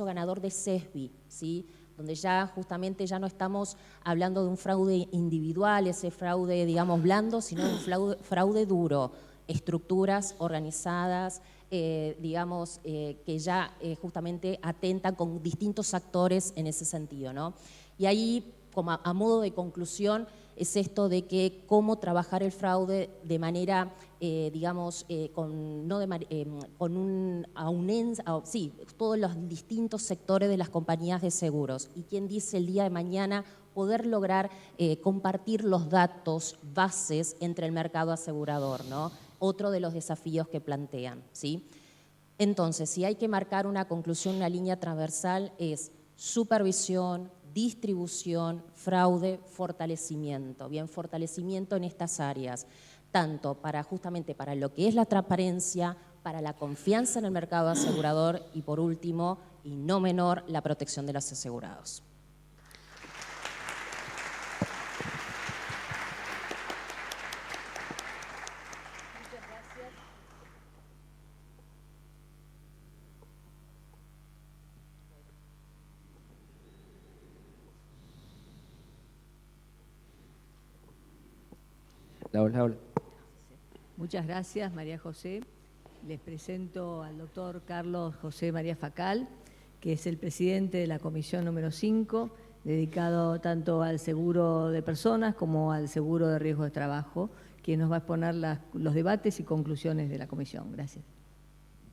ganador de CESBI, ¿sí? Donde ya justamente ya no estamos hablando de un fraude individual, ese fraude, digamos, blando, sino de un fraude duro, estructuras organizadas, digamos, que ya justamente atentan con distintos actores en ese sentido, ¿no? Y ahí, como a modo de conclusión, es esto de que cómo trabajar el fraude de manera, digamos, todos los distintos sectores de las compañías de seguros. Y quién dice el día de mañana poder lograr compartir los datos bases entre el mercado asegurador, ¿no? Otro de los desafíos que plantean, ¿sí? Entonces, si hay que marcar una conclusión, una línea transversal, es supervisión, distribución, fraude, fortalecimiento. Bien, fortalecimiento en estas áreas, tanto justamente para lo que es la transparencia, para la confianza en el mercado asegurador y, por último, y no menor, la protección de los asegurados. Laura. Muchas gracias, María José. Les presento al doctor Carlos José María Facal, que es el presidente de la comisión número 5, dedicado tanto al seguro de personas como al seguro de riesgo de trabajo, quien nos va a exponer los debates y conclusiones de la comisión. Gracias.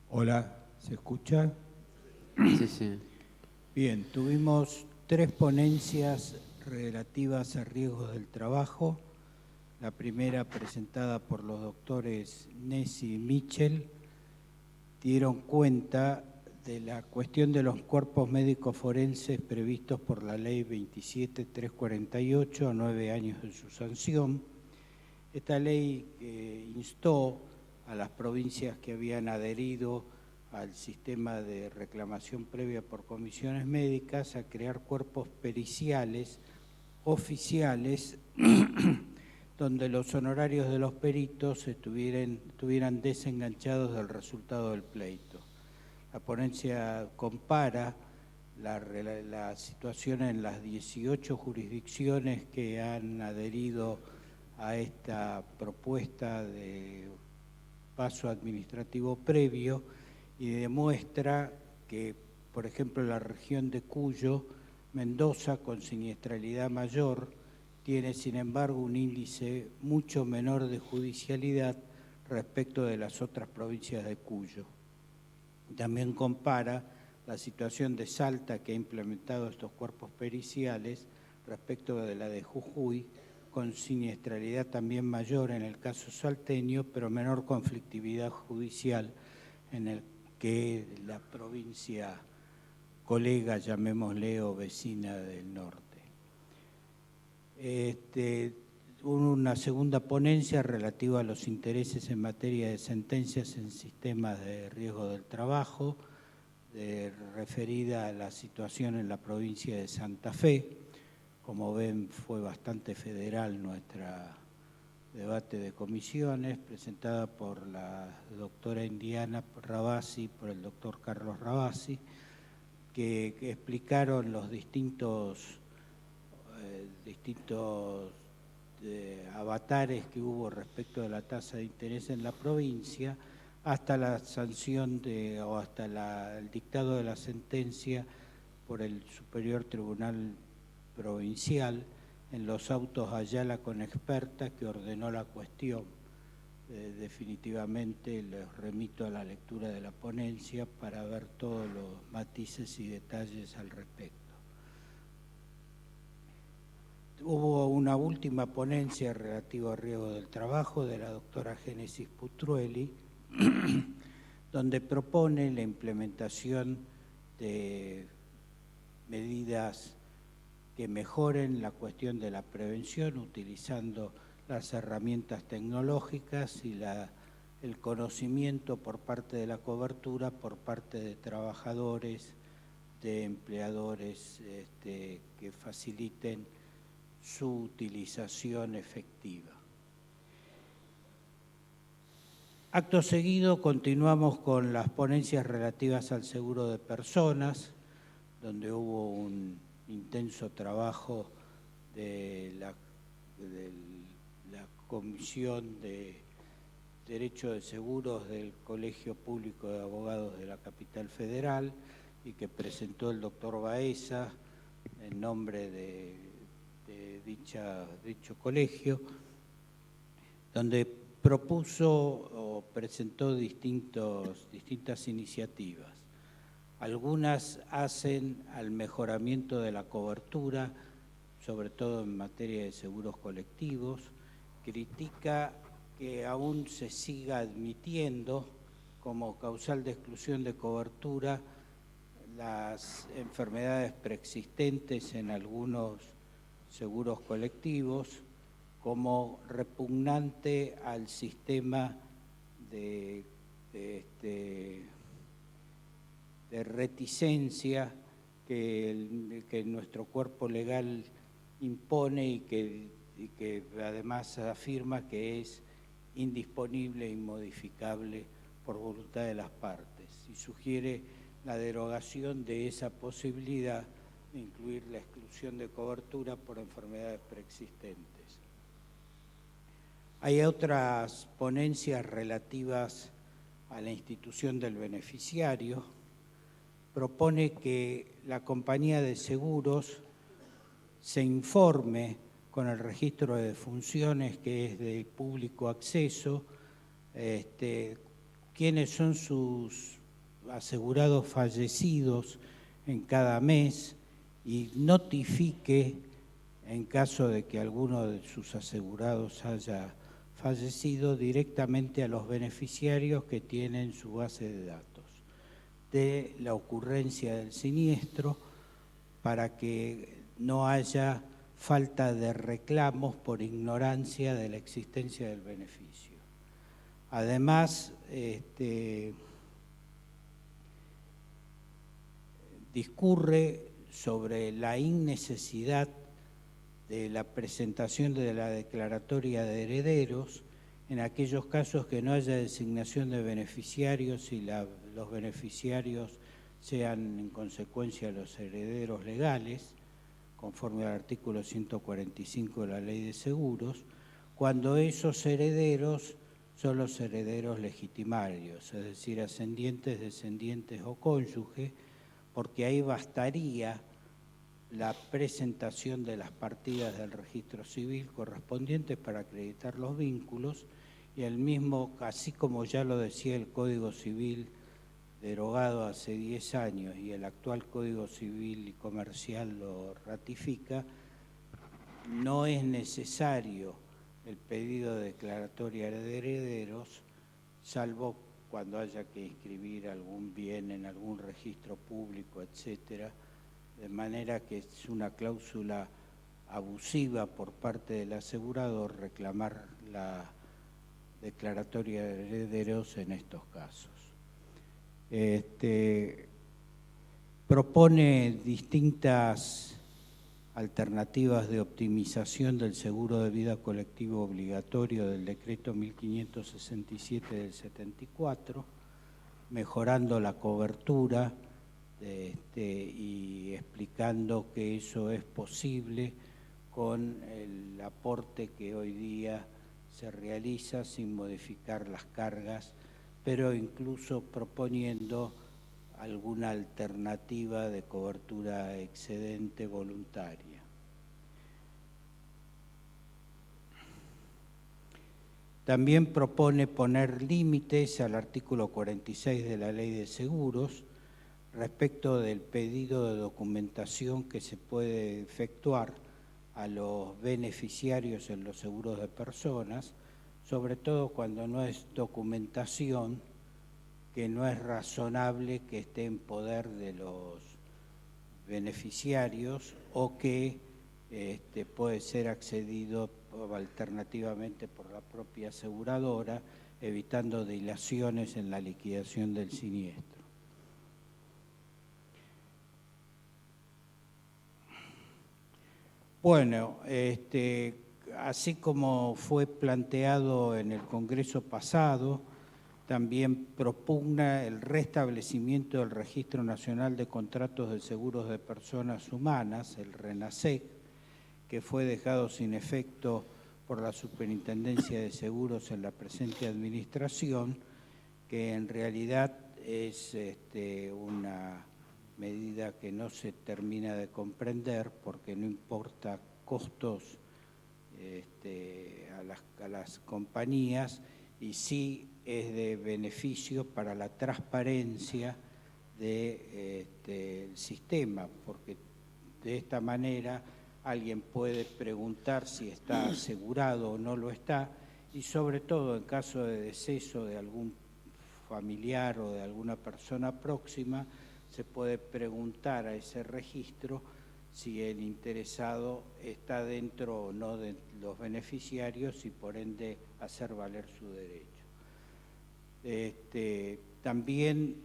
Hola, ¿se escucha? Sí, sí. Bien, tuvimos 3 ponencias relativas a riesgos del trabajo. La primera, presentada por los doctores Nessi y Mitchell, dieron cuenta de la cuestión de los cuerpos médicos forenses previstos por la Ley 27348 a 9 años de su sanción. Esta ley instó a las provincias que habían adherido al sistema de reclamación previa por comisiones médicas a crear cuerpos periciales oficiales donde los honorarios de los peritos estuvieran desenganchados del resultado del pleito. La ponencia compara la situación en las 18 jurisdicciones que han adherido a esta propuesta de paso administrativo previo y demuestra que, por ejemplo, la región de Cuyo, Mendoza, con siniestralidad mayor, tiene, sin embargo, un índice mucho menor de judicialidad respecto de las otras provincias de Cuyo. También compara la situación de Salta, que ha implementado estos cuerpos periciales, respecto de la de Jujuy, con siniestralidad también mayor en el caso salteño, pero menor conflictividad judicial en el que la provincia colega, llamémosle, o vecina del norte. Una segunda ponencia relativa a los intereses en materia de sentencias en sistemas de riesgo del trabajo, referida a la situación en la provincia de Santa Fe. Como ven, fue bastante federal nuestro debate de comisiones, presentada por la doctora Indiana Rabasi, por el doctor Carlos Rabasi, que explicaron los distintos avatares que hubo respecto de la tasa de interés en la provincia, hasta la sanción o hasta el dictado de la sentencia por el Superior Tribunal Provincial en los autos Ayala con experta, que ordenó la cuestión definitivamente les remito a la lectura de la ponencia para ver todos los matices y detalles al respecto. Hubo una última ponencia relativa al riesgo del trabajo de la doctora Génesis Putrueli, donde propone la implementación de medidas que mejoren la cuestión de la prevención utilizando las herramientas tecnológicas y el conocimiento por parte de la cobertura, por parte de trabajadores, de empleadores que faciliten su utilización efectiva. Acto seguido continuamos con las ponencias relativas al seguro de personas, donde hubo un intenso trabajo de la Comisión de Derecho de Seguros del Colegio Público de Abogados de la Capital Federal y que presentó el doctor Baeza en nombre de dicho colegio, donde propuso o presentó distintas iniciativas. Algunas hacen al mejoramiento de la cobertura, sobre todo en materia de seguros colectivos, critica que aún se siga admitiendo como causal de exclusión de cobertura las enfermedades preexistentes en algunos seguros colectivos, como repugnante al sistema de reticencia que nuestro cuerpo legal impone y que además afirma que es indisponible e inmodificable por voluntad de las partes, y sugiere la derogación de esa posibilidad de incluir la exclusión de cobertura por enfermedades preexistentes. Hay otras ponencias relativas a la institución del beneficiario. Propone que la compañía de seguros se informe con el registro de defunciones, que es de público acceso, quiénes son sus asegurados fallecidos en cada mes y notifique, en caso de que alguno de sus asegurados haya fallecido, directamente a los beneficiarios que tienen su base de datos de la ocurrencia del siniestro, para que no haya falta de reclamos por ignorancia de la existencia del beneficio. Además, discurre sobre la innecesidad de la presentación de la declaratoria de herederos en aquellos casos que no haya designación de beneficiarios y los beneficiarios sean en consecuencia los herederos legales, conforme al artículo 145 de la Ley de Seguros, cuando esos herederos son los herederos legitimarios, es decir, ascendientes, descendientes o cónyuge, porque ahí bastaría la presentación de las partidas del registro civil correspondientes para acreditar los vínculos, y el mismo, así como ya lo decía el Código Civil derogado hace 10 años y el actual Código Civil y Comercial lo ratifica, no es necesario el pedido de declaratoria de herederos, salvo cuando haya que inscribir algún bien en algún registro público, etcétera, de manera que es una cláusula abusiva por parte del asegurador reclamar la declaratoria de herederos en estos casos. Propone distintas alternativas de optimización del seguro de vida colectivo obligatorio del decreto 1567 del 74, mejorando la cobertura y explicando que eso es posible con el aporte que hoy día se realiza sin modificar las cargas, pero incluso proponiendo alguna alternativa de cobertura excedente voluntaria. También propone poner límites al artículo 46 de la Ley de Seguros respecto del pedido de documentación que se puede efectuar a los beneficiarios en los seguros de personas, sobre todo cuando no es documentación que no es razonable que esté en poder de los beneficiarios o que puede ser accedido alternativamente por la propia aseguradora, evitando dilaciones en la liquidación del siniestro. Bueno, así como fue planteado en el Congreso pasado, también propugna el restablecimiento del Registro Nacional de Contratos de Seguros de Personas Humanas, el RENASEC, que fue dejado sin efecto por la Superintendencia de Seguros en la presente administración, que en realidad es una medida que no se termina de comprender porque no importa costos a las compañías y sí es de beneficio para la transparencia del sistema, porque de esta manera alguien puede preguntar si está asegurado o no lo está, y sobre todo en caso de deceso de algún familiar o de alguna persona próxima, se puede preguntar a ese registro si el interesado está dentro o no de los beneficiarios y por ende hacer valer su derecho. También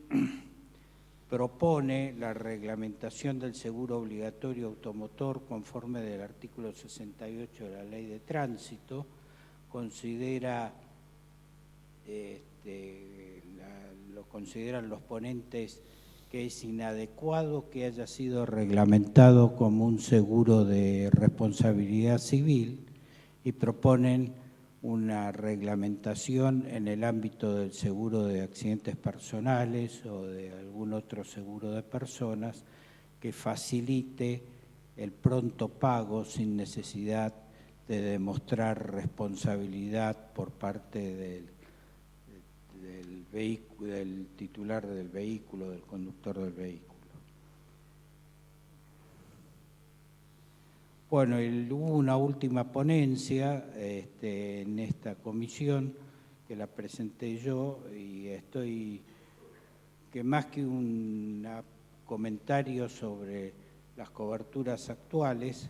propone la reglamentación del seguro obligatorio automotor conforme del artículo 68 de la Ley de Tránsito. Considera, lo consideran los ponentes que es inadecuado que haya sido reglamentado como un seguro de responsabilidad civil y proponen una reglamentación en el ámbito del seguro de accidentes personales o de algún otro seguro de personas que facilite el pronto pago sin necesidad de demostrar responsabilidad por parte del titular del vehículo, del conductor del vehículo. Bueno, hubo una última ponencia en esta comisión que la presenté yo y que más que un comentario sobre las coberturas actuales,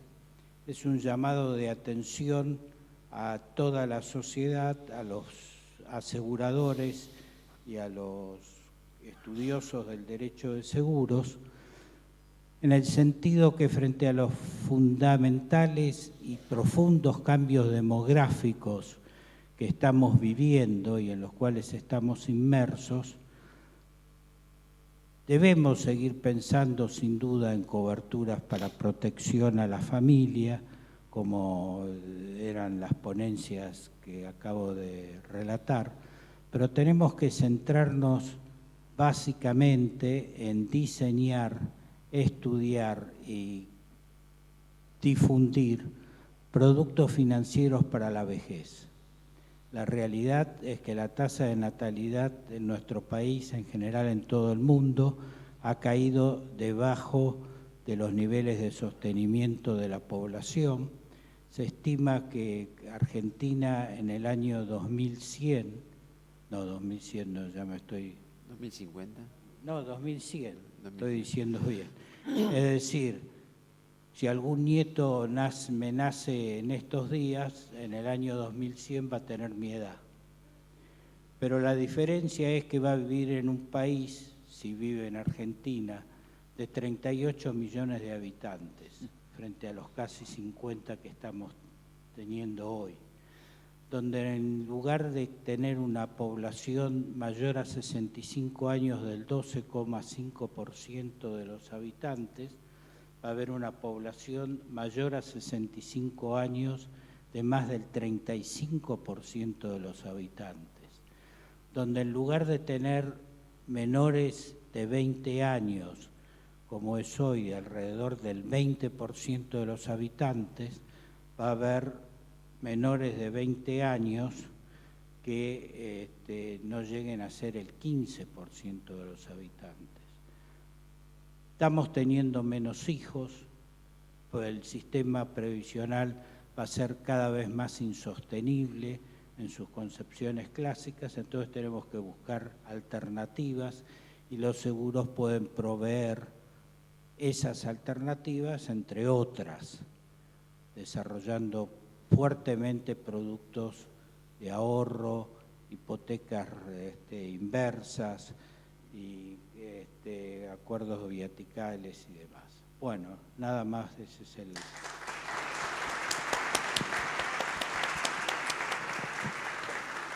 es un llamado de atención a toda la sociedad, a los aseguradores y a los estudiosos del derecho de seguros, en el sentido que frente a los fundamentales y profundos cambios demográficos que estamos viviendo y en los cuales estamos inmersos, debemos seguir pensando sin duda en coberturas para protección a la familia, como eran las ponencias que acabo de relatar, pero tenemos que centrarnos básicamente en diseñar, estudiar y difundir productos financieros para la vejez. La realidad es que la tasa de natalidad en nuestro país, en general en todo el mundo, ha caído debajo de los niveles de sostenimiento de la población. Se estima que Argentina en el año 2100, no, 2100 no, ya me estoy... ¿2050? No, 2100, estoy diciendo bien. Es decir, si algún nieto me nace en estos días, en el año 2100 va a tener mi edad. Pero la diferencia es que va a vivir en un país, si vive en Argentina, de 38 millones de habitantes, frente a los casi 50 que estamos teniendo hoy, donde en lugar de tener una población mayor a 65 años del 12,5% de los habitantes, va a haber una población mayor a 65 años de más del 35% de los habitantes, donde en lugar de tener menores de 20 años, como es hoy alrededor del 20% de los habitantes, va a haber menores de 20 años que no lleguen a ser el 15% de los habitantes. Estamos teniendo menos hijos, pues el sistema previsional va a ser cada vez más insostenible en sus concepciones clásicas, entonces tenemos que buscar alternativas y los seguros pueden proveer esas alternativas, entre otras, desarrollando fuertemente productos de ahorro, hipotecas inversas y acuerdos viaticales y demás. Bueno, nada más, ese es el...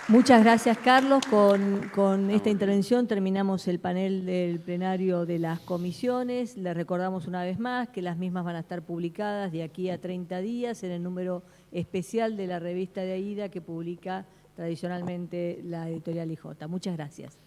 Muchas gracias, Carlos. Con esta intervención terminamos el panel del plenario de las comisiones. Les recordamos una vez más que las mismas van a estar publicadas de aquí a 30 días en el número especial de la revista de AIDA que publica tradicionalmente la editorial IJ. Muchas gracias.